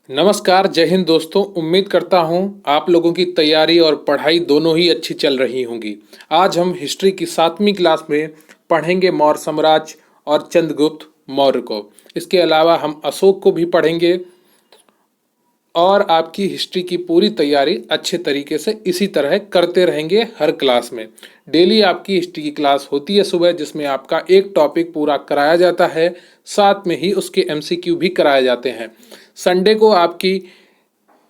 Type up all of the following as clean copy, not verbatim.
नमस्कार, जय हिंद दोस्तों। उम्मीद करता हूँ आप लोगों की तैयारी और पढ़ाई दोनों ही अच्छी चल रही होंगी। आज हम हिस्ट्री की 7वीं क्लास में पढ़ेंगे मौर्य साम्राज्य और चंद्रगुप्त मौर्य को। इसके अलावा हम अशोक को भी पढ़ेंगे और आपकी हिस्ट्री की पूरी तैयारी अच्छे तरीके से इसी तरह करते रहेंगे हर क्लास में। डेली आपकी हिस्ट्री की क्लास होती है सुबह, जिसमें आपका एक टॉपिक पूरा कराया जाता है, साथ में ही उसके एमसीक्यू भी कराए जाते हैं। संडे को आपकी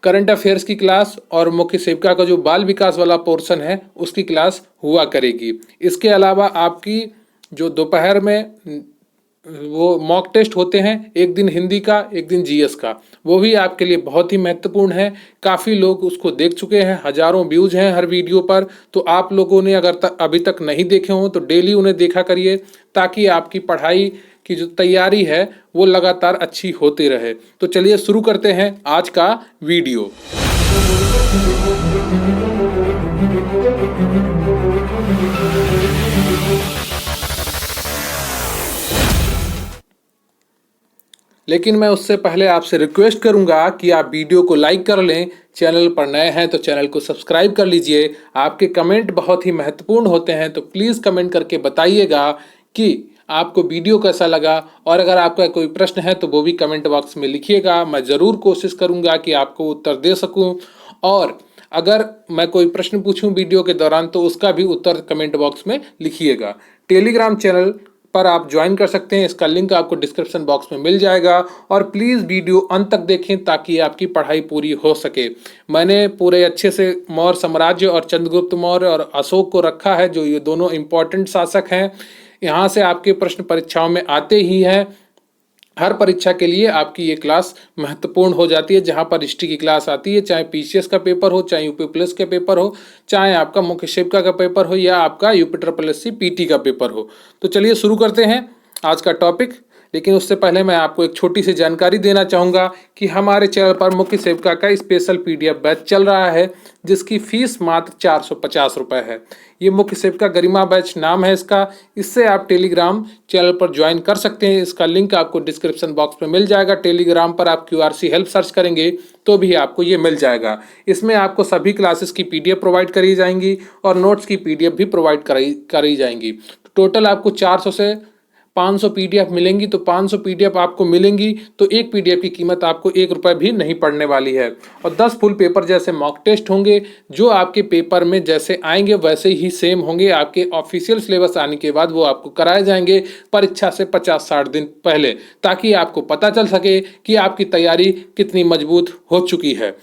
करंट अफेयर्स की क्लास और मुख्य सेविका का जो बाल विकास वाला पोर्शन है उसकी क्लास हुआ करेगी। इसके अलावा आपकी जो दोपहर में वो मॉक टेस्ट होते हैं, एक दिन हिंदी का एक दिन जीएस का, वो भी आपके लिए बहुत ही महत्वपूर्ण है। काफ़ी लोग उसको देख चुके हैं, हजारों व्यूज हैं हर वीडियो पर। तो आप लोगों ने अगर अभी तक नहीं देखे हों तो डेली उन्हें देखा करिए, ताकि आपकी पढ़ाई की जो तैयारी है वो लगातार अच्छी होती रहे। तो चलिए शुरू करते हैं आज का वीडियो। लेकिन मैं उससे पहले आपसे रिक्वेस्ट करूंगा कि आप वीडियो को लाइक कर लें। चैनल पर नए हैं तो चैनल को सब्सक्राइब कर लीजिए। आपके कमेंट बहुत ही महत्वपूर्ण होते हैं, तो प्लीज़ कमेंट करके बताइएगा कि आपको वीडियो कैसा लगा, और अगर आपका कोई प्रश्न है तो वो भी कमेंट बॉक्स में लिखिएगा। मैं ज़रूर कोशिश करूंगा कि आपको उत्तर दे सकूं, और अगर मैं कोई प्रश्न पूछूं वीडियो के दौरान तो उसका भी उत्तर कमेंट बॉक्स में लिखिएगा। टेलीग्राम चैनल पर आप ज्वाइन कर सकते हैं, इसका लिंक आपको डिस्क्रिप्शन बॉक्स में मिल जाएगा। और प्लीज़ वीडियो अंत तक देखें ताकि आपकी पढ़ाई पूरी हो सके। मैंने पूरे अच्छे से मौर्य साम्राज्य और चंद्रगुप्त मौर्य और अशोक को रखा है, जो ये दोनों इंपॉर्टेंट शासक हैं। यहाँ से आपके प्रश्न परीक्षाओं में आते ही हैं। हर परीक्षा के लिए आपकी ये क्लास महत्वपूर्ण हो जाती है। जहाँ पर हिस्ट्री की क्लास आती है, चाहे पीसीएस का पेपर हो, चाहे यूपी प्लस का पेपर हो, चाहे आपका मुख्य सेविका का पेपर हो, या आपका यूपी ट्रिपल एससी पीटी का पेपर हो। तो चलिए शुरू करते हैं आज का टॉपिक। लेकिन उससे पहले मैं आपको एक छोटी सी जानकारी देना चाहूँगा कि हमारे चैनल पर मुख्य सेविका का स्पेशल पीडीएफ बैच चल रहा है, जिसकी फीस मात्र 450 रुपये है। ये मुख्य सेविका गरिमा बैच नाम है इसका। इससे आप टेलीग्राम चैनल पर ज्वाइन कर सकते हैं। इसका लिंक आपको डिस्क्रिप्शन बॉक्स में मिल जाएगा। टेलीग्राम पर आप क्यूआरसी हेल्प सर्च करेंगे तो भी आपको ये मिल जाएगा। इसमें आपको सभी क्लासेस की पीडीएफ प्रोवाइड करी जाएंगी और नोट्स की पीडीएफ भी प्रोवाइड करी जाएंगी। टोटल आपको 400 से 500 पीडीएफ मिलेंगी। तो 500 पीडीएफ आपको मिलेंगी तो एक पीडीएफ की कीमत आपको 1 रुपये भी नहीं पड़ने वाली है। और 10 फुल पेपर जैसे मॉक टेस्ट होंगे, जो आपके पेपर में जैसे आएंगे वैसे ही सेम होंगे। आपके ऑफिशियल सिलेबस आने के बाद वो आपको कराए जाएंगे परीक्षा से 50-60 दिन पहले, ताकि आपको पता चल सके कि आपकी तैयारी कितनी मजबूत हो चुकी है।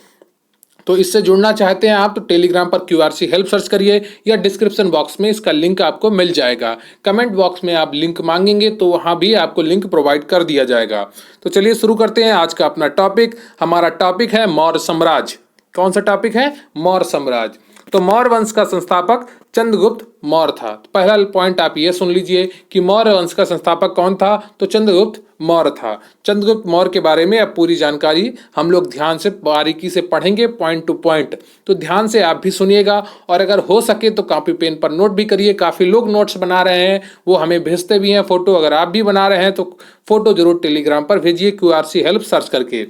तो इससे जुड़ना चाहते हैं आप तो टेलीग्राम पर क्यूआरसी हेल्प सर्च करिए, या डिस्क्रिप्शन बॉक्स में इसका लिंक आपको मिल जाएगा। कमेंट बॉक्स में आप लिंक मांगेंगे तो वहां भी आपको लिंक प्रोवाइड कर दिया जाएगा। तो चलिए शुरू करते हैं आज का अपना टॉपिक। हमारा टॉपिक है मौर्य साम्राज्य। कौन सा टॉपिक है? मौर्य साम्राज्य। तो मौर्य वंश का संस्थापक चंद्रगुप्त मौर्य था। तो पहला पॉइंट आप ये सुन लीजिए कि मौर्य वंश का संस्थापक कौन था? तो चंद्रगुप्त मौर्य था। चंद्रगुप्त मौर्य के बारे में अब पूरी जानकारी हम लोग ध्यान से बारीकी से पढ़ेंगे, पॉइंट टू पॉइंट। तो ध्यान से आप भी सुनिएगा, और अगर हो सके तो कॉपी पेन पर नोट भी करिए। काफ़ी लोग नोट्स बना रहे हैं, वो हमें भेजते भी हैं फोटो। अगर आप भी बना रहे हैं तो फोटो जरूर टेलीग्राम पर भेजिए क्यूआरसी हेल्प सर्च करके।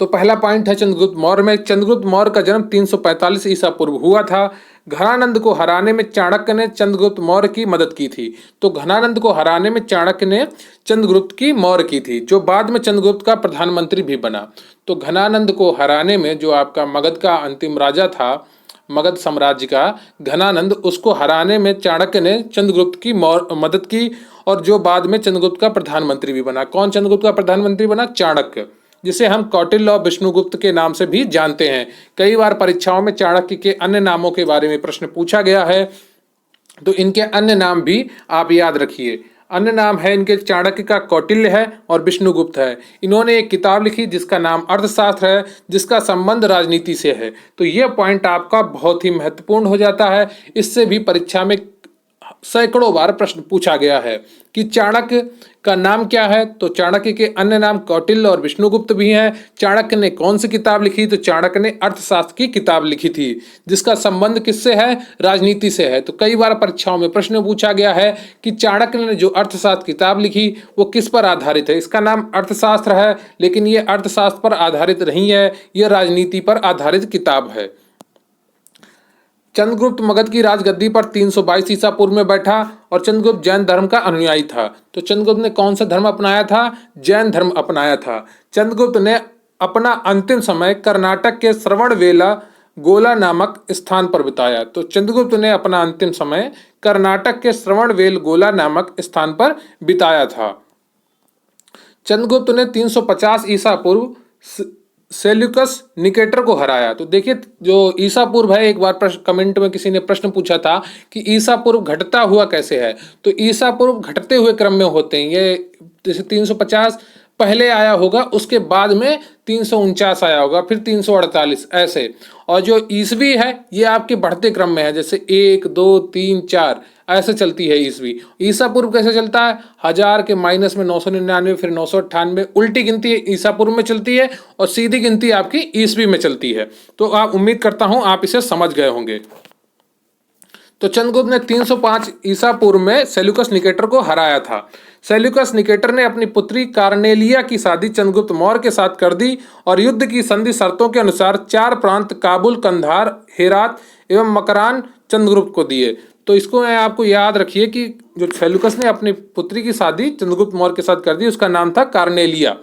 तो पहला पॉइंट है चंद्रगुप्त मौर्य में। चंद्रगुप्त मौर्य का जन्म 345 ईसा पूर्व हुआ था। घनानंद को हराने में चाणक्य ने चंद्रगुप्त मौर्य की मदद की थी। तो घनानंद को हराने में चाणक्य ने चंद्रगुप्त की मौर्य की थी, जो बाद में चंद्रगुप्त का प्रधानमंत्री भी बना। तो घनानंद को हराने में जो आपका मगध का अंतिम राजा था, मगध साम्राज्य का घनानंद, उसको हराने में चाणक्य ने चंद्रगुप्त की मदद की, और जो बाद में चंद्रगुप्त का प्रधानमंत्री भी बना। कौन चंद्रगुप्त का प्रधानमंत्री बना? चाणक्य, जिसे हम कौटिल्य और विष्णुगुप्त के नाम से भी जानते हैं। कई बार परीक्षाओं में चाणक्य के अन्य नामों के बारे में प्रश्न पूछा गया है, तो इनके अन्य नाम भी आप याद रखिए। अन्य नाम है इनके, चाणक्य का कौटिल्य है और विष्णुगुप्त है। इन्होंने एक किताब लिखी जिसका नाम अर्थशास्त्र है, जिसका संबंध राजनीति से है। तो यह पॉइंट आपका बहुत ही महत्वपूर्ण हो जाता है। इससे भी परीक्षा में सैकड़ों बार प्रश्न पूछा गया है कि चाणक्य का नाम क्या है। तो चाणक्य के अन्य नाम कौटिल्य और विष्णुगुप्त भी हैं। चाणक्य ने कौन सी किताब लिखी? तो चाणक्य ने अर्थशास्त्र की किताब लिखी थी, जिसका संबंध किससे है? राजनीति से है। तो कई बार परीक्षाओं में प्रश्न पूछा गया है कि चाणक्य ने जो अर्थशास्त्र किताब लिखी वो किस पर आधारित है। इसका नाम अर्थशास्त्र है, लेकिन ये अर्थशास्त्र पर आधारित नहीं है, यह राजनीति पर आधारित किताब है। चंद्रगुप्त मगध की राजगद्दी पर 322 ईसा पूर्व में बैठा और चंद्रगुप्त जैन धर्म का अनुयायी था। तो चंद्रगुप्त ने कौन सा धर्म अपनाया था? जैन धर्म अपनाया था। चंद्रगुप्त ने अपना अंतिम समय कर्नाटक के श्रवणबेला गोला नामक स्थान पर बिताया। तो चंद्रगुप्त ने अपना अंतिम समय कर्नाटक के श्रवणबेल गोला नामक स्थान पर बिताया था। चंद्रगुप्त ने 350 ईसा पूर्व सेल्यूकस निकेटर को हराया। तो देखिए, जो ईसा पूर्व है, एक बार कमेंट में किसी ने प्रश्न पूछा था कि ईसा पूर्व घटता हुआ कैसे है। तो ईसा पूर्व घटते हुए क्रम में होते हैं। ये जैसे 350 पहले आया होगा, उसके बाद में 349 आया होगा, फिर 348 ऐसे। और जो ईसवी है ये आपके बढ़ते क्रम में है, जैसे 1 2 3 4 ऐसे चलती है ईसवी। ईसा पूर्व कैसे चलता है? 1000 के माइनस में 999, फिर 998, उल्टी गिनती ईसा पूर्व में चलती है और सीधी गिनती आपकी ईसवी में चलती है। तो आप, उम्मीद करता हूं आप इसे समझ गए होंगे। तो चंद्रगुप्त ने 305 ईसा पूर्व में सेल्यूकस निकेटर को हराया था। सेल्यूकस निकेटर ने अपनी पुत्री कार्नेलिया की शादी चंद्रगुप्त मौर्य के साथ कर दी और युद्ध की संधि शर्तों के अनुसार 4 प्रांत काबुल, कंधार, हेरात एवं मकरान चंद्रगुप्त को दिए। तो इसको आपको याद रखिए कि जो सेल्यूकस ने अपनी पुत्री की शादी चंद्रगुप्त मौर्य के साथ कर दी, उसका नाम था कार्नेलिया।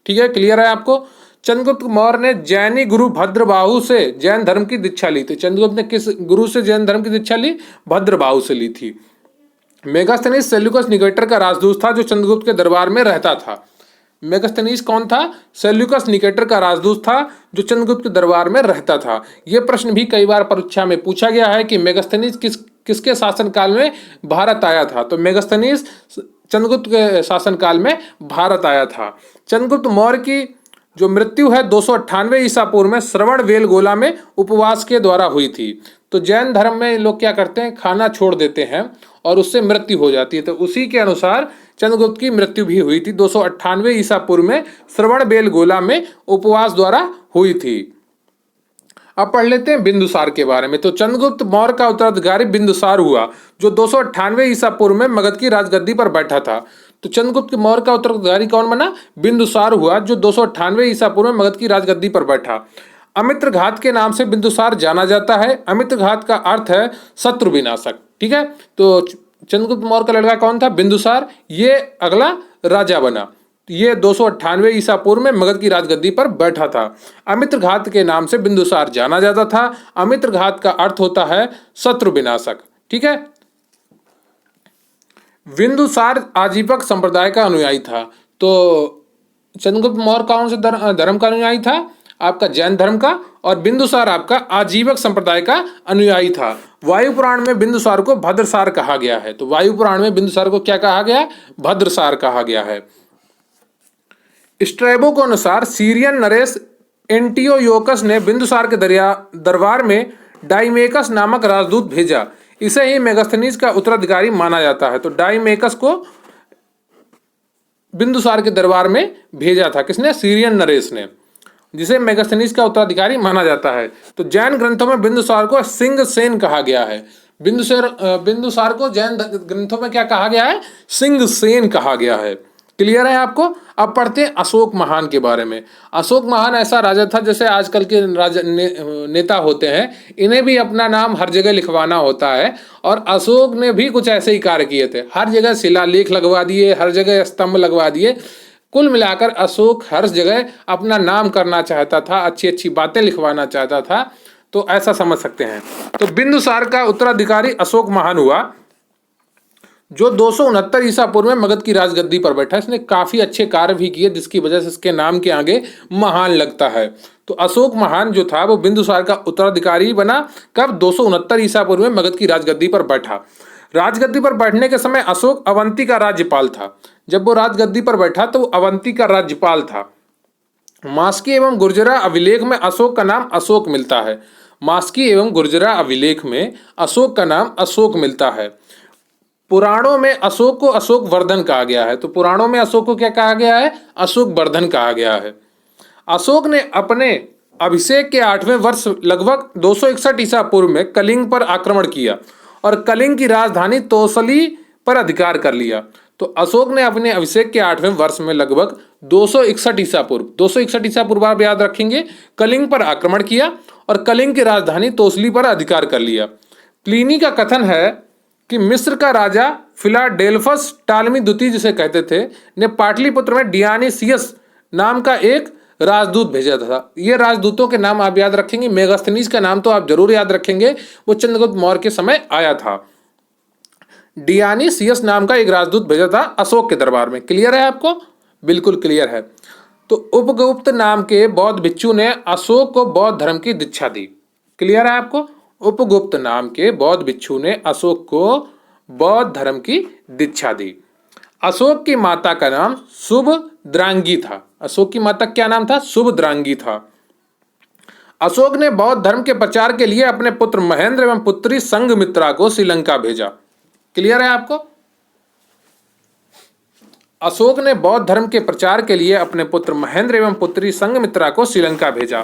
ठीक है, क्लियर है आपको? चंद्रगुप्त मौर्य ने जैनी गुरु भद्रबाहु से जैन धर्म की दीक्षा ली थी। चंद्रगुप्त ने किस गुरु से जैन धर्म की दीक्षा ली? भद्रबाहु से ली थी। मेगास्थनीज सेल्यूकस निकेटर का राजदूत था जो चंद्रगुप्त के दरबार में रहता था। मेगास्थनीज कौन था? सेल्यूकस निकेटर का राजदूत था जो चंद्रगुप्त के दरबार में रहता था। यह प्रश्न भी कई बार परीक्षा में पूछा गया है कि मेगास्थनीज किसके शासनकाल में भारत आया था। तो मेगास्थनीज चंद्रगुप्त के शासनकाल में भारत आया था। चंद्रगुप्त मौर्य की जो मृत्यु है 298 ईसा पूर्व में श्रवणबेलगोला में उपवास के द्वारा हुई थी। तो जैन धर्म में लोग क्या करते हैं? खाना छोड़ देते हैं और उससे मृत्यु हो जाती है। तो उसी के अनुसार चंद्रगुप्त की मृत्यु भी हुई थी 298 ईसा पूर्व में श्रवणबेलगोला में उपवास द्वारा हुई थी। अब पढ़ लेते हैं बिंदुसार के बारे में। तो चंद्रगुप्त मौर्य का उत्तराधिकारी बिंदुसार हुआ जो 298 ईसा पूर्व में मगध की राजगद्दी पर बैठा था। तो चंद्रगुप्त मौर्य का उत्तराधिकारी कौन बना? बिंदुसार हुआ जो 298 ईसा पूर्व में मगध की राजगद्दी पर बैठा। अमित्र घात के नाम से बिंदुसार जाना जाता है। अमित्र घात का अर्थ है शत्रु विनाशक। ठीक है, तो चंद्रगुप्त मौर्य का लड़का कौन था? बिंदुसार। ये अगला राजा बना। ये 298 ईसा पूर्व में मगध की राजगद्दी पर बैठा था। अमित्र घात के नाम से बिंदुसार जाना जाता था। अमित्र घात का अर्थ होता है शत्रु विनाशक। ठीक है, बिंदुसार आजीवक संप्रदाय का अनुयायी था। तो चंद्रगुप्त मौर्य कौन से धर्म का अनुयायी था? आपका जैन धर्म का। और बिंदुसार आपका आजीवक संप्रदाय का अनुयायी था। वायु पुराण में बिंदुसार को भद्रसार कहा गया है। तो वायु पुराण में बिंदुसार को क्या कहा गया है? भद्रसार कहा गया है। स्ट्रैबो के अनुसार सीरियन नरेश एंटियोयोकस ने बिंदुसार के दरबार में डाइमेकस नामक राजदूत भेजा। इसे ही मेगास्थनीज का उत्तराधिकारी माना जाता है। तो डाइमेकस को बिंदुसार के दरबार में भेजा था। किसने? सीरियन नरेश ने, जिसे मेगास्थनीज का उत्तराधिकारी माना जाता है। तो जैन ग्रंथों में बिंदुसार को सिंह सेन कहा गया है। बिंदुसार को जैन ग्रंथों में क्या कहा गया है? सिंह सेन कहा गया है। क्लियर है आपको? अब पढ़ते हैं अशोक महान के बारे में। अशोक महान ऐसा राजा था, जैसे आजकल के नेता होते हैं, इन्हें भी अपना नाम हर जगह लिखवाना होता है। और अशोक ने भी कुछ ऐसे ही कार्य किए थे। हर जगह शिलालेख लगवा दिए, हर जगह स्तंभ लगवा दिए। कुल मिलाकर अशोक हर जगह अपना नाम करना चाहता था, अच्छी अच्छी बातें लिखवाना चाहता था। तो ऐसा समझ सकते हैं। तो बिंदुसार का उत्तराधिकारी अशोक महान हुआ जो 269 ईसा पूर्व में मगध की राजगद्दी पर बैठा। इसने काफी अच्छे कार्य भी किए, जिसकी वजह से इसके नाम के आगे महान लगता है। तो अशोक महान जो था वो बिंदुसार का उत्तराधिकारी बना। कब? 269 ईसा पूर्व में मगध की राजगद्दी पर बैठा। राजगद्दी पर बैठने के समय अशोक अवंती का राज्यपाल था। जब वो राजगद्दी पर बैठा तो वो अवंती का राज्यपाल था। मास्की एवं गुर्जरा अभिलेख में अशोक का नाम अशोक मिलता है। मास्की एवं गुर्जरा अभिलेख में अशोक का नाम अशोक मिलता है। पुराणों में अशोक को अशोक वर्धन कहा गया है। तो पुराणों में अशोक को क्या कहा गया है? अशोक वर्धन कहा गया है। अशोक ने अपने अभिषेक के 8वें वर्ष लगभग 261 ईसा पूर्व में कलिंग पर आक्रमण किया और कलिंग की राजधानी तोसली पर अधिकार कर लिया। तो अशोक ने अपने अभिषेक के 8वें वर्ष में लगभग 261 ईसा पूर्व 261 ईसा पूर्व आप याद रखेंगे, कलिंग पर आक्रमण किया और कलिंग की राजधानी तोसली पर अधिकार कर लिया। प्लिनी का कथन है कि मिस्र का राजा फिलाडेल्फस टालमी द्वितीय जिसे कहते थे ने पाटलिपुत्र में डियानीसियस नाम का एक राजदूत भेजा था। ये राजदूतों के नाम आप याद रखेंगे। मेगास्थनीज का नाम तो आप जरूर याद रखेंगे, वो चंद्रगुप्त मौर्य के समय आया था। डियानीसियस नाम का एक राजदूत भेजा था अशोक के दरबार में। क्लियर है आपको? बिल्कुल क्लियर है। तो उपगुप्त नाम के बौद्ध भिक्षु ने अशोक को बौद्ध धर्म की दीक्षा दी। क्लियर है आपको? उपगुप्त नाम के बौद्ध भिक्षु ने अशोक को बौद्ध धर्म की दीक्षा दी। अशोक की माता का नाम सुभद्रांगी था। अशोक की माता क्या नाम था? सुभद्रांगी था। अशोक ने बौद्ध धर्म के प्रचार के लिए अपने पुत्र महेंद्र एवं पुत्री संघमित्रा को श्रीलंका भेजा। क्लियर है आपको? अशोक ने बौद्ध धर्म के प्रचार के लिए अपने पुत्र महेंद्र एवं पुत्री संघमित्रा को श्रीलंका भेजा।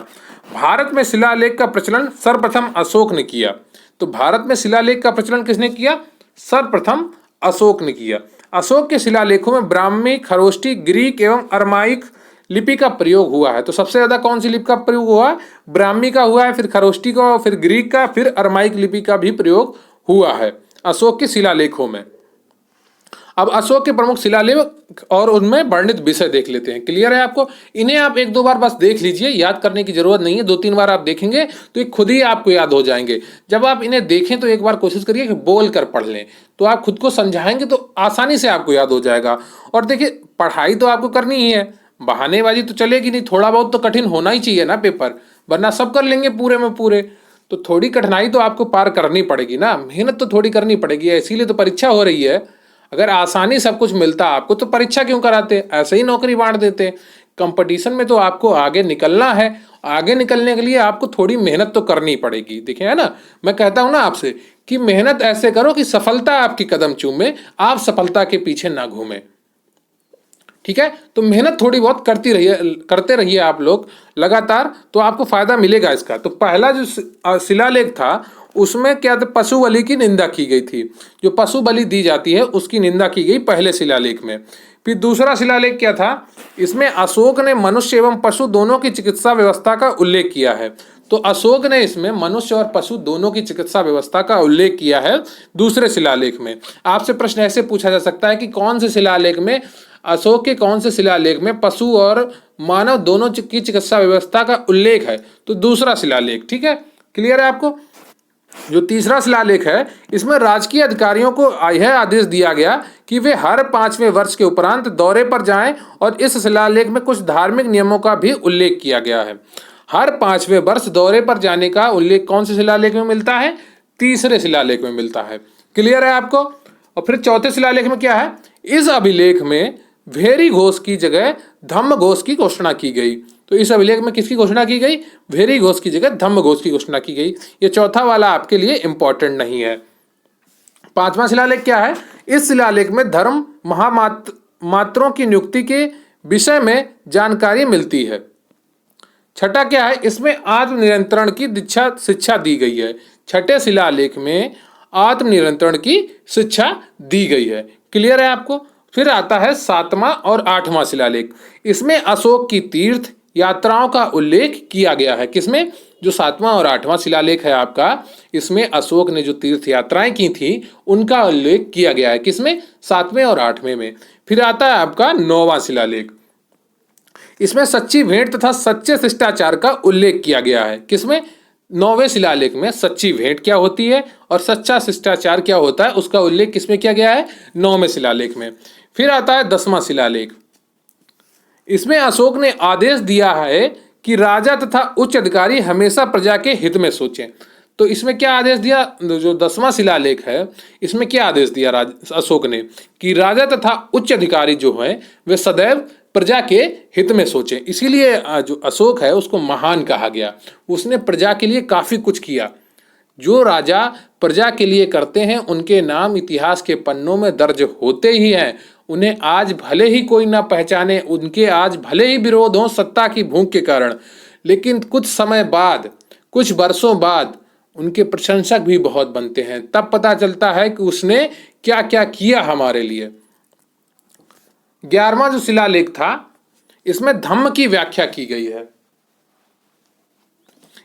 भारत में शिलालेख का प्रचलन सर्वप्रथम अशोक ने किया। तो भारत में शिलालेख का प्रचलन किसने किया? सर्वप्रथम अशोक ने किया। अशोक के शिलालेखों में ब्राह्मी, खरोष्टी, ग्रीक एवं अरमाइक लिपि का प्रयोग हुआ है। तो सबसे ज्यादा कौन सी लिपि का प्रयोग हुआ है? ब्राह्मी का हुआ है, फिर खरोष्टी का, फिर ग्रीक का, फिर अरमाइक लिपि का भी प्रयोग हुआ है अशोक के शिलालेखों में। अब अशोक के प्रमुख शिलालेख और उनमें वर्णित विषय देख लेते हैं। क्लियर है आपको? इन्हें आप एक दो बार बस देख लीजिए, याद करने की जरूरत नहीं है। 2-3 बार आप देखेंगे तो ये खुद ही आपको याद हो जाएंगे। जब आप इन्हें देखें तो एक बार कोशिश करिए कि बोल कर पढ़ लें, तो आप खुद को समझाएंगे तो आसानी से आपको याद हो जाएगा। और देखिए, पढ़ाई तो आपको करनी ही है, बहानेबाजी तो चलेगी नहीं। थोड़ा बहुत तो कठिन होना ही चाहिए ना पेपर, वरना सब कर लेंगे पूरे में पूरे। तो थोड़ी कठिनाई तो आपको पार करनी पड़ेगी ना, मेहनत तो थोड़ी करनी पड़ेगी। इसीलिए तो परीक्षा हो रही है। अगर आसानी सब कुछ मिलता आपको तो परीक्षा क्यों कराते? ऐसे ही नौकरी बांट देते। कंपटीशन में तो आपको आगे निकलना है। आगे निकलने के लिए आपको थोड़ी मेहनत तो करनी पड़ेगी। देखिए, है ना, मैं कहता हूं ना आपसे कि मेहनत ऐसे करो कि सफलता आपकी कदम चूमे, आप सफलता के पीछे ना घूमे। ठीक है? तो मेहनत थोड़ी बहुत करते रहिए आप लोग लगातार, तो आपको फायदा मिलेगा इसका। तो पहला जो शिलालेख था उसमें क्या था? पशु बलि की निंदा की गई थी। जो पशु बलि दी जाती है उसकी निंदा की गई पहले शिलालेख में। फिर दूसरा शिलालेख क्या था? इसमें अशोक ने मनुष्य एवं पशु दोनों की चिकित्सा व्यवस्था का उल्लेख किया है। तो अशोक ने इसमें मनुष्य और पशु दोनों की चिकित्सा व्यवस्था का उल्लेख किया है दूसरे शिलालेख में। आपसे प्रश्न ऐसे पूछा जा सकता है कि कौन से शिलालेख में, अशोक के कौन से शिलालेख में पशु और मानव दोनों की चिकित्सा व्यवस्था का उल्लेख है? तो दूसरा शिलालेख। ठीक है? क्लियर है आपको? जो तीसरा शिलालेख है इसमें राजकीय अधिकारियों को यह आदेश दिया गया कि वे हर 5वें वर्ष के उपरांत दौरे पर जाएं, और इस शिलालेख में कुछ धार्मिक नियमों का भी उल्लेख किया गया है। हर 5वें वर्ष दौरे पर जाने का उल्लेख कौन से शिलालेख में मिलता है? तीसरे शिलालेख में मिलता है। क्लियर है आपको? और फिर चौथे शिलालेख में क्या है? इस अभिलेख में भेरी घोष की जगह धम्म घोष की घोषणा की गई। तो इस अभिलेख में किसकी घोषणा की गई? भेरी घोष की जगह धम्म घोष की घोषणा की गई। ये चौथा वाला आपके लिए इंपॉर्टेंट नहीं है। पांचवा शिलालेख क्या है? इस शिलालेख में धर्म महामात्रों की नियुक्ति के विषय में जानकारी मिलती है। छठा क्या है? इसमें आत्मनियंत्रण की शिक्षा दी गई है। छठे शिलालेख में आत्मनियंत्रण की शिक्षा दी गई है। क्लियर है आपको? फिर आता है 7वां और 8वां शिलालेख। इसमें अशोक की तीर्थ यात्राओं का उल्लेख किया गया है। किसमें? जो 7वां और 8वां शिलालेख है आपका, इसमें अशोक ने जो तीर्थ यात्राएं की थी उनका उल्लेख किया गया है। किसमें? 7वें और 8वें में। फिर आता है आपका 9वां शिलालेख। इसमें सच्ची भेंट तथा सच्चे शिष्टाचार का उल्लेख किया गया है। किसमें? 9वें शिलालेख में सच्ची भेंट क्या होती है और सच्चा शिष्टाचार क्या होता है उसका उल्लेख किसमें किया गया है? 9वें शिलालेख में। फिर आता है 10वां शिलालेख। इसमें अशोक ने आदेश दिया है कि राजा तथा उच्च अधिकारी हमेशा प्रजा के हित में सोचें। तो इसमें क्या आदेश दिया? जो 10वां शिलालेख है इसमें क्या आदेश दिया अशोक ने? कि राजा तथा उच्च अधिकारी जो हैं वे सदैव प्रजा के हित में सोचें। इसीलिए जो अशोक है उसको महान कहा गया। उसने प्रजा के लिए काफी कुछ किया। जो राजा प्रजा के लिए करते हैं उनके नाम इतिहास के पन्नों में दर्ज होते ही हैं। उन्हें आज भले ही कोई ना पहचाने, उनके आज भले ही विरोध हो सत्ता की भूख के कारण, लेकिन कुछ समय बाद, कुछ वर्षों बाद उनके प्रशंसक भी बहुत बनते हैं। तब पता चलता है कि उसने क्या क्या किया हमारे लिए। 11वां जो शिलालेख था, इसमें धम्म की व्याख्या की गई है।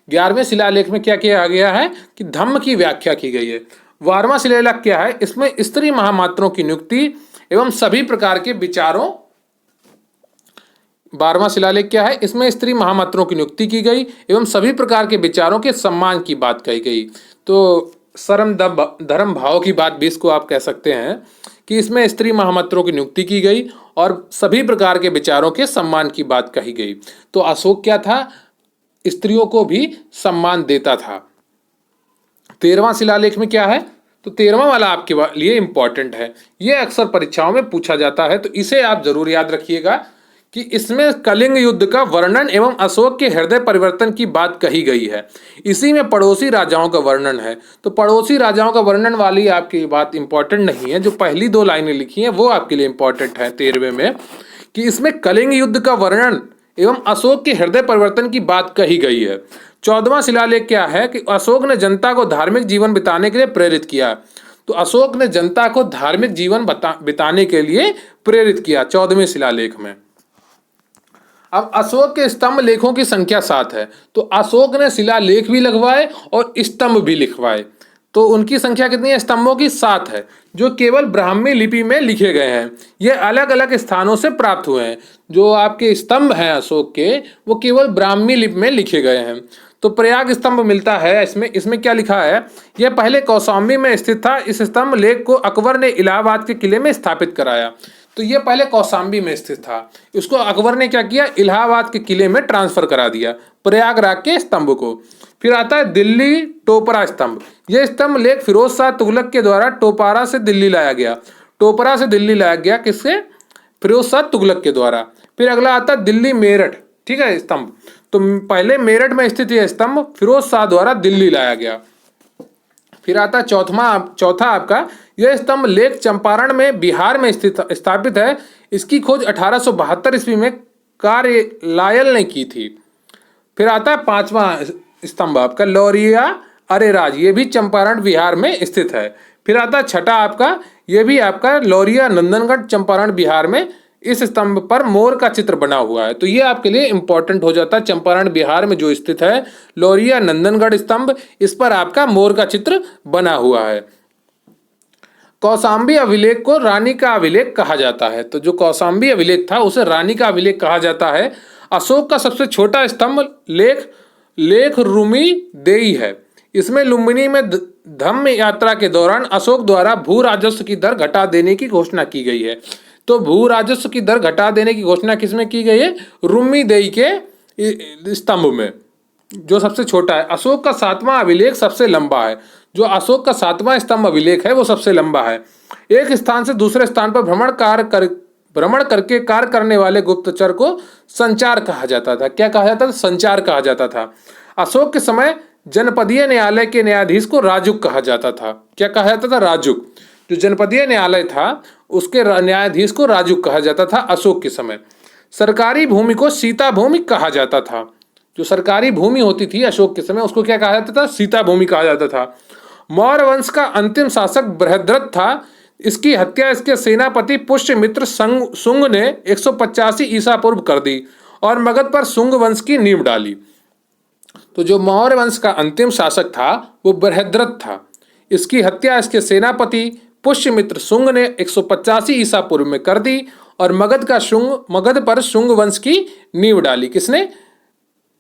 11वें शिलालेख में क्या किया गया है कि धम्म की व्याख्या की गई है। 12वां शिलालेख क्या है, इसमें स्त्री महामात्रों की नियुक्ति एवं सभी प्रकार के विचारों 12वां शिलालेख क्या है, इसमें स्त्री महामात्रों की नियुक्ति की गई एवं सभी प्रकार के विचारों के सम्मान की बात कही गई। तो शर्म धर्म भाव की बात भी इसको आप कह सकते हैं कि इसमें स्त्री महामात्रों की नियुक्ति की गई और सभी प्रकार के विचारों के सम्मान की बात कही गई। तो अशोक क्या था, स्त्रियों को भी सम्मान देता था। 13वां शिलालेख में क्या है, तो 13वां वाला आपके लिए इंपॉर्टेंट है, यह अक्सर परीक्षाओं में पूछा जाता है, तो इसे आप जरूर याद रखिएगा कि इसमें कलिंग युद्ध का वर्णन एवं अशोक के हृदय परिवर्तन की बात कही गई है। इसी में पड़ोसी राजाओं का वर्णन है। तो पड़ोसी राजाओं का वर्णन वाली आपकी बात इंपॉर्टेंट नहीं है, जो पहली 2 लाइनें लिखी हैं वो आपके लिए इंपॉर्टेंट है 13वें में, कि इसमें कलिंग युद्ध का वर्णन एवं अशोक के हृदय परिवर्तन की बात कही गई है। 14वां शिलालेख क्या है कि अशोक ने जनता को धार्मिक जीवन बिताने के लिए प्रेरित किया। तो अशोक ने जनता को धार्मिक जीवन बिताने के लिए प्रेरित किया 14वें शिलालेख में। अब अशोक के स्तंभ लेखों की संख्या 7 है। तो अशोक ने शिलालेख भी लगवाए और स्तंभ भी लिखवाए। तो उनकी संख्या कितनी है, स्तंभों की 7 है, जो केवल ब्राह्मी लिपि में लिखे गए हैं। ये अलग अलग स्थानों से प्राप्त हुए हैं। जो आपके स्तंभ हैं अशोक के, वो केवल ब्राह्मी लिपि में लिखे गए हैं। तो प्रयाग स्तंभ मिलता है इसमें क्या लिखा है, यह पहले कौशाम्बी में स्थित था। इस स्तंभ लेख को अकबर ने इलाहाबाद के किले में स्थापित कराया। तो ये पहले कौशाम्बी में स्थित था, इसको अकबर ने क्या किया, इलाहाबाद के किले में ट्रांसफर करा दिया, प्रयागराज के स्तंभ को। फिर आता है दिल्ली टोपरा स्तंभ। यह स्तंभ लेख फिरोज शाह तुगलक के द्वारा टोपारा से दिल्ली लाया गया। टोपरा से दिल्ली लाया गया किससे, फिरोज शाह तुगलक के द्वारा। फिर अगला आता है दिल्ली मेरठ, ठीक है, स्तंभ। तो पहले मेरठ में स्थित यह स्तंभ फिरोज शाह द्वारा दिल्ली लाया गया। फिर आता है चौथा आपका, यह स्तंभ लेख चंपारण में बिहार में स्थापित है। इसकी खोज 1872 ईस्वी में कार्लायल ने की थी। फिर आता है 5वां स्तंभ आपका लौरिया अरेराज, ये भी चंपारण बिहार में स्थित है। फिर आता है 6ठा आपका, ये भी आपका लौरिया नंदनगढ़ चंपारण बिहार में, इस स्तंभ पर मोर का चित्र बना हुआ है। तो ये आपके लिए इंपॉर्टेंट हो जाता है, चंपारण बिहार में जो स्थित है लौरिया नंदनगढ़ स्तंभ, इस पर आपका मोर का चित्र बना हुआ है। कौशाम्बी अभिलेख को रानी का अभिलेख कहा जाता है। तो जो कौशाम्बी अभिलेख था उसे रानी का अभिलेख कहा जाता है। अशोक का सबसे छोटा स्तंभ लेख रूमी देई है। इसमें लुम्बिनी में धम्म यात्रा के दौरान अशोक द्वारा भू राजस्व की दर घटा देने की घोषणा की गई है। तो भू राजस्व की दर घटा देने की घोषणा किसमें की गई है, रूमी देई के स्तंभ में, जो सबसे छोटा है। अशोक का 7वां अभिलेख सबसे लंबा है। जो अशोक का 7वां स्तंभ अभिलेख है वो सबसे लंबा है। एक स्थान से दूसरे स्थान पर भ्रमण करके कार्य करने वाले गुप्तचर को संचार कहा जाता था। क्या कहा जाता था, संचार कहा जाता था। अशोक के समय जनपदीय न्यायालय के न्यायाधीश को राजुक कहा जाता था। क्या कहा जाता था, राजुक। जो जनपदीय न्यायालय था उसके न्यायाधीश को राजुक कहा जाता था अशोक के समय। सरकारी भूमि को सीता भूमि कहा जाता था। जो सरकारी भूमि होती थी अशोक के समय उसको क्या कहा जाता था, सीता भूमि कहा जाता था। मौर्य वंश का अंतिम शासक बृहद्रथ था। इसकी हत्या इसके सेनापति पुष्यमित्र शुंग ने 185 ईसा पूर्व कर दी और मगध पर शुंग वंश की नींव डाली। तो जो मौर्य वंश का अंतिम शासक था वो बृहद्रथ था। इसकी हत्या इसके सेनापति पुष्यमित्र शुंग ने 185 ईसा पूर्व में कर दी और मगध पर शुंग वंश की नींव डाली। किसने,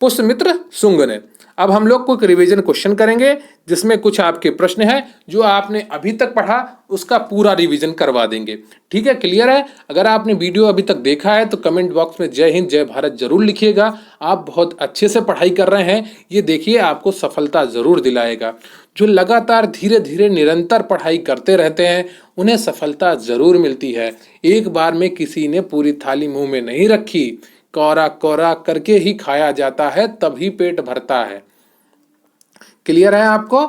पुष्यमित्र शुंग ने। अब हम लोग कोई रिवीजन क्वेश्चन करेंगे जिसमें कुछ आपके प्रश्न हैं जो आपने अभी तक पढ़ा उसका पूरा रिवीजन करवा देंगे। ठीक है, क्लियर है। अगर आपने वीडियो अभी तक देखा है तो कमेंट बॉक्स में जय हिंद जय भारत जरूर लिखिएगा। आप बहुत अच्छे से पढ़ाई कर रहे हैं, ये देखिए आपको सफलता जरूर दिलाएगा। जो लगातार धीरे धीरे निरंतर पढ़ाई करते रहते हैं उन्हें सफलता जरूर मिलती है। एक बार में किसी ने पूरी थाली मुंह में नहीं रखी, कौरा कौरा करके ही खाया जाता है, तभी पेट भरता है। क्लियर है आपको।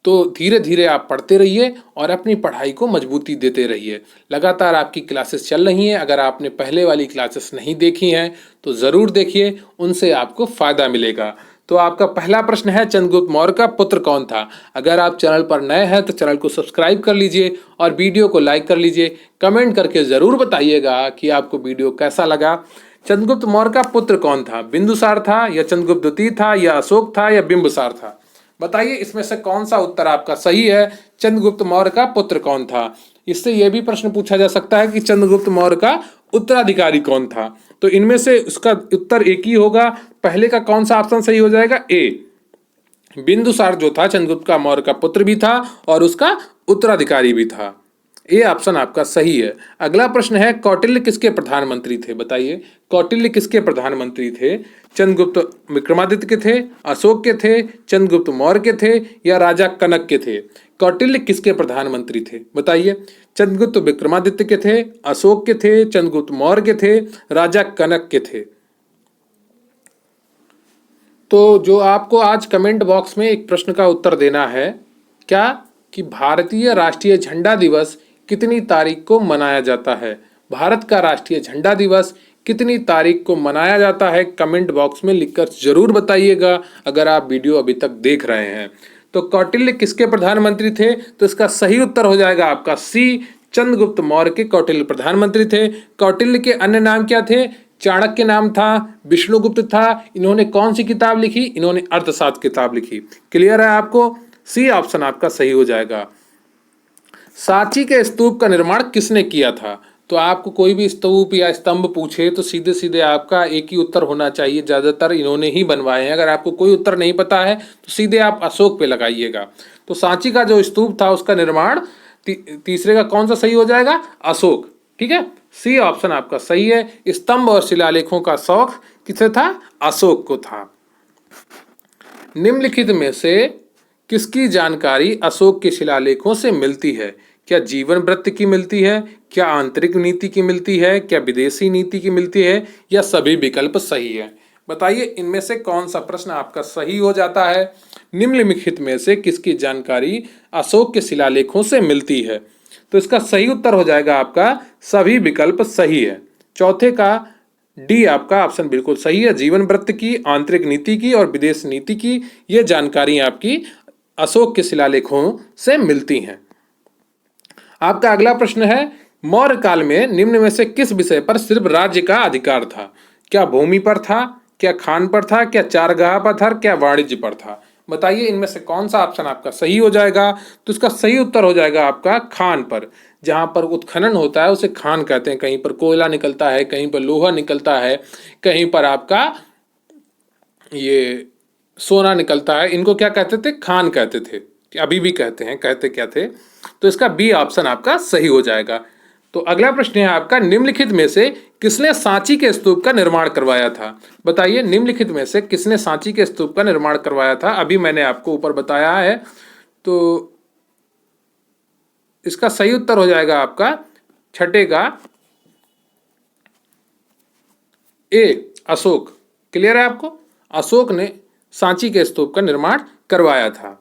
तो धीरे धीरे आप पढ़ते रहिए और अपनी पढ़ाई को मजबूती देते रहिए। लगातार आपकी क्लासेस चल रही हैं, अगर आपने पहले वाली क्लासेस नहीं देखी हैं तो ज़रूर देखिए, उनसे आपको फ़ायदा मिलेगा। तो आपका पहला प्रश्न है, चंद्रगुप्त मौर्य का पुत्र कौन था? अगर आप चैनल पर नए हैं तो चैनल को सब्सक्राइब कर लीजिए और वीडियो को लाइक कर लीजिए। कमेंट करके ज़रूर बताइएगा कि आपको वीडियो कैसा लगा। चंद्रगुप्त मौर्य का पुत्र कौन था? बिंदुसार था या चंद्रगुप्त द्वितीय था या अशोक था या बिंबिसार था? बताइए इसमें से कौन सा उत्तर आपका सही है। चंद्रगुप्त मौर्य का पुत्र कौन था? इससे यह भी प्रश्न पूछा जा सकता है कि चंद्रगुप्त मौर्य का उत्तराधिकारी कौन था। तो इनमें से उसका उत्तर एक ही होगा। पहले का कौन सा ऑप्शन सही हो जाएगा? ए, बिंदुसार जो था चंद्रगुप्त का मौर्य का पुत्र भी था और उसका उत्तराधिकारी भी था। ये ऑप्शन आपका सही है। अगला प्रश्न है, कौटिल्य किसके प्रधानमंत्री थे? बताइए कौटिल्य किसके प्रधानमंत्री थे? चंद्रगुप्त विक्रमादित्य के थे, अशोक के थे, चंद्रगुप्त मौर्य के थे या राजा कनक के थे? कौटिल्य किसके प्रधानमंत्री थे? बताइए। चंद्रगुप्त विक्रमादित्य के थे, अशोक के थे, चंद्रगुप्त मौर्य के थे, राजा कनक के थे? तो जो आपको आज कमेंट बॉक्स में एक प्रश्न का उत्तर देना है, क्या कि भारतीय राष्ट्रीय झंडा दिवस कितनी तारीख को मनाया जाता है? भारत का राष्ट्रीय झंडा दिवस कितनी तारीख को मनाया जाता है? कमेंट बॉक्स में लिखकर जरूर बताइएगा अगर आप वीडियो अभी तक देख रहे हैं। तो कौटिल्य किसके प्रधानमंत्री थे? तो इसका सही उत्तर हो जाएगा आपका सी, चंद्रगुप्त मौर्य के कौटिल्य प्रधानमंत्री थे। कौटिल्य के अन्य नाम क्या थे? चाणक्य नाम था, विष्णुगुप्त था। इन्होंने कौन सी किताब लिखी? इन्होंने अर्थशास्त्र किताब लिखी। क्लियर है आपको? सी ऑप्शन आपका सही हो जाएगा। सांची के स्तूप का निर्माण किसने किया था? तो आपको कोई भी स्तूप या स्तंभ पूछे तो सीधे सीधे आपका एक ही उत्तर होना चाहिए, ज्यादातर इन्होंने ही बनवाए हैं। अगर आपको कोई उत्तर नहीं पता है तो सीधे आप अशोक पे लगाइएगा। तो सांची का जो स्तूप था उसका निर्माण तीसरे का कौन सा सही हो जाएगा? अशोक। ठीक है, सी ऑप्शन आपका सही है। स्तंभ और शिलालेखों का शौक किसे था? अशोक को था। निम्नलिखित में से किसकी जानकारी अशोक के शिलालेखों से मिलती है? क्या जीवन वृत्त की मिलती है, क्या आंतरिक नीति की मिलती है, क्या विदेशी नीति की मिलती है या सभी विकल्प सही है? बताइए इनमें से कौन सा प्रश्न आपका सही हो जाता है। निम्नलिखित में से किसकी जानकारी अशोक के शिलालेखों से मिलती है? तो इसका सही उत्तर हो जाएगा आपका सभी विकल्प सही है। चौथे का डी आपका ऑप्शन बिल्कुल सही है। जीवन वृत्त की, आंतरिक नीति की और विदेश नीति की ये जानकारी आपकी अशोक के शिलालेखों से मिलती हैं। आपका अगला प्रश्न है, मौर्य काल में निम्न में से किस विषय पर सिर्फ राज्य का अधिकार था? क्या भूमि पर था, क्या खान पर था, क्या चारगाह पर था, क्या वाणिज्य पर था? बताइए इनमें से कौन सा ऑप्शन आपका सही हो जाएगा। तो इसका सही उत्तर हो जाएगा आपका खान पर। जहां पर उत्खनन होता है उसे खान कहते हैं। कहीं पर कोयला निकलता है, कहीं पर लोहा निकलता है, कहीं पर आपका ये सोना निकलता है। इनको क्या कहते थे? खान कहते थे। अभी भी कहते हैं, कहते क्या थे? तो इसका बी ऑप्शन आपका सही हो जाएगा। तो अगला प्रश्न है आपका, निम्नलिखित में से किसने सांची के स्तूप का निर्माण करवाया था? बताइए निम्नलिखित में से किसने सांची के स्तूप का निर्माण करवाया था? अभी मैंने आपको ऊपर बताया है। तो इसका सही उत्तर हो जाएगा आपका छठे का ए, अशोक। क्लियर है आपको? अशोक ने सांची के स्तूप का निर्माण करवाया था।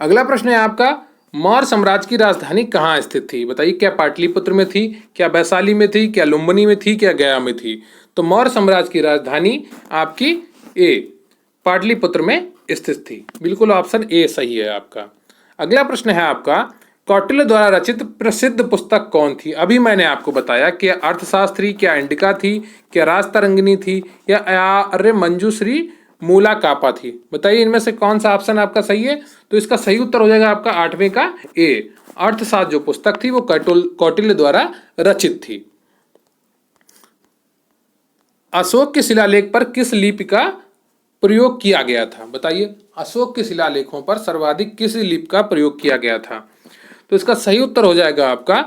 अगला प्रश्न है आपका, मौर्य साम्राज्य की राजधानी कहाँ स्थित थी? बताइए क्या पाटलिपुत्र में थी, क्या वैशाली में थी, क्या लुम्बिनी में थी, क्या गया में थी? तो मौर्य साम्राज्य की राजधानी आपकी ए, पाटलिपुत्र में स्थित थी। बिल्कुल ऑप्शन ए सही है आपका। अगला प्रश्न है आपका, कौटिल्य द्वारा रचित प्रसिद्ध पुस्तक कौन थी? अभी मैंने आपको बताया क्या अर्थशास्त्री, क्या इंडिका थी, क्या राजतरंगिणी थी या आर्य मंजूश्री मूला कापा थी? बताइए इनमें से कौन सा ऑप्शन आपका सही है। तो इसका सही उत्तर हो जाएगा आपका आठवें का ए, अर्थशास्त्र जो पुस्तक थी वो कौटिल्य द्वारा रचित थी। अशोक के शिलालेख पर किस लिपि का प्रयोग किया गया था? बताइए अशोक के शिलालेखों पर सर्वाधिक किस लिपि का प्रयोग किया गया था? तो इसका सही उत्तर हो जाएगा आपका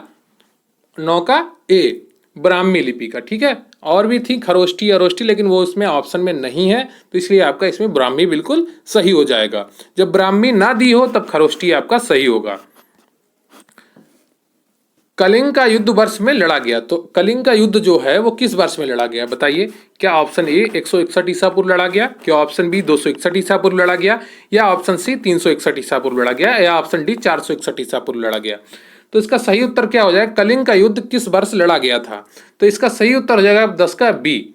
9 का ए, ब्राह्मी लिपि का। ठीक है, और भी थी खरोष्टी अरोष्टी, लेकिन वो उसमें ऑप्शन में नहीं है, तो इसलिए आपका इसमें ब्राह्मी बिल्कुल सही हो जाएगा। जब ब्राह्मी ना दी हो तब खरोष्टी आपका सही होगा। कलिंग का युद्ध वर्ष में लड़ा गया। तो कलिंग का युद्ध जो है वो किस वर्ष में लड़ा गया बताइए। क्या ऑप्शन ए 161 ईसा पूर्व लड़ा गया, क्या ऑप्शन बी 261 ईसा पूर्व लड़ा गया, या ऑप्शन सी 361 ईसा पूर्व लड़ा गया, या ऑप्शन डी 461 ईसा पूर्व लड़ा गया। तो इसका सही उत्तर क्या हो जाएगा, कलिंग का युद्ध किस वर्ष लड़ा गया था। तो इसका सही उत्तर हो जाएगा 10 का बी,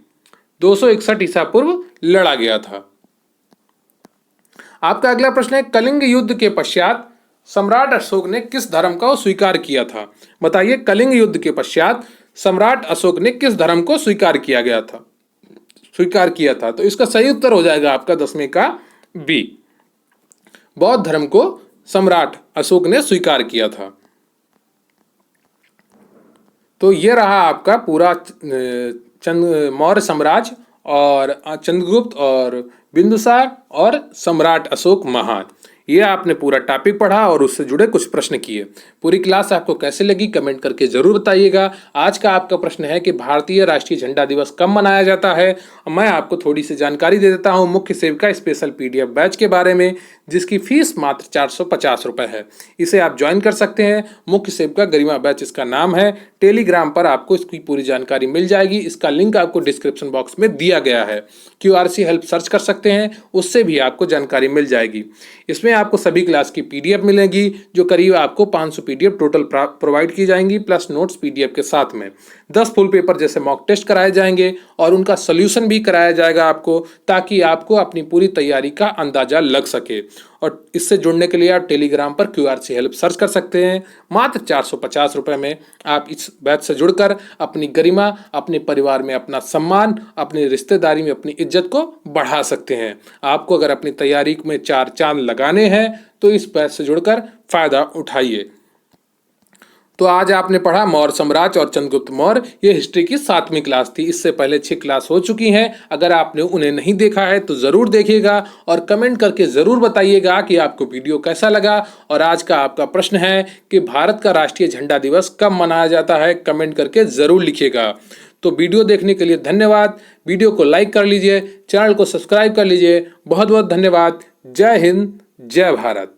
261 ईसा पूर्व लड़ा गया था। आपका अगला प्रश्न है, कलिंग युद्ध के पश्चात सम्राट अशोक ने किस धर्म को स्वीकार किया था। बताइए, कलिंग युद्ध के पश्चात सम्राट अशोक ने किस धर्म को स्वीकार किया था। तो इसका सही उत्तर हो जाएगा आपका 10वें का बी, बौद्ध धर्म को सम्राट अशोक ने स्वीकार किया था। तो ये रहा आपका पूरा मौर्य साम्राज्य और चंद्रगुप्त और बिंदुसार और सम्राट अशोक महान, ये आपने पूरा टॉपिक पढ़ा और उससे जुड़े कुछ प्रश्न किए। पूरी क्लास आपको कैसे लगी कमेंट करके जरूर बताइएगा। आज का आपका प्रश्न है कि भारतीय राष्ट्रीय झंडा दिवस कब मनाया जाता है। मैं आपको थोड़ी सी जानकारी दे देता हूँ मुख्य सेविका स्पेशल PDF बैच के बारे में, जिसकी फीस मात्र 450 रुपये है। इसे आप ज्वाइन कर सकते हैं। मुख्य सेविका गरिमा बैच इसका नाम है। टेलीग्राम पर आपको इसकी पूरी जानकारी मिल जाएगी। इसका लिंक आपको डिस्क्रिप्शन बॉक्स में दिया गया है। QRC हेल्प सर्च कर सकते हैं, उससे भी आपको जानकारी मिल जाएगी। इसमें आपको सभी क्लास की PDF मिलेगी, जो करीब आपको 500 PDF टोटल प्रोवाइड की जाएंगी, प्लस नोट्स PDF के साथ में 10 फुल पेपर जैसे मॉक टेस्ट कराए जाएंगे और उनका सोल्यूशन भी कराया जाएगा आपको, ताकि आपको अपनी पूरी तैयारी का अंदाजा लग सके। और इससे जुड़ने के लिए आप टेलीग्राम पर QRC हेल्प सर्च कर सकते हैं। मात्र 450 रुपये में आप इस बैच से जुड़कर अपनी गरिमा, अपने परिवार में अपना सम्मान, अपनी रिश्तेदारी में अपनी इज्जत को बढ़ा सकते हैं। आपको अगर अपनी तैयारी में 4 चांद लगाने हैं तो इस बैच से जुड़कर फायदा उठाइए। तो आज आपने पढ़ा मौर्य साम्राज्य और चंद्रगुप्त मौर्य, ये हिस्ट्री की 7वीं क्लास थी। इससे पहले 6 क्लास हो चुकी हैं। अगर आपने उन्हें नहीं देखा है तो जरूर देखिएगा और कमेंट करके जरूर बताइएगा कि आपको वीडियो कैसा लगा। और आज का आपका प्रश्न है कि भारत का राष्ट्रीय झंडा दिवस कब मनाया जाता है, कमेंट करके जरूर लिखिएगा। तो वीडियो देखने के लिए धन्यवाद। वीडियो को लाइक कर लीजिए, चैनल को सब्सक्राइब कर लीजिए। बहुत बहुत धन्यवाद। जय हिंद, जय भारत।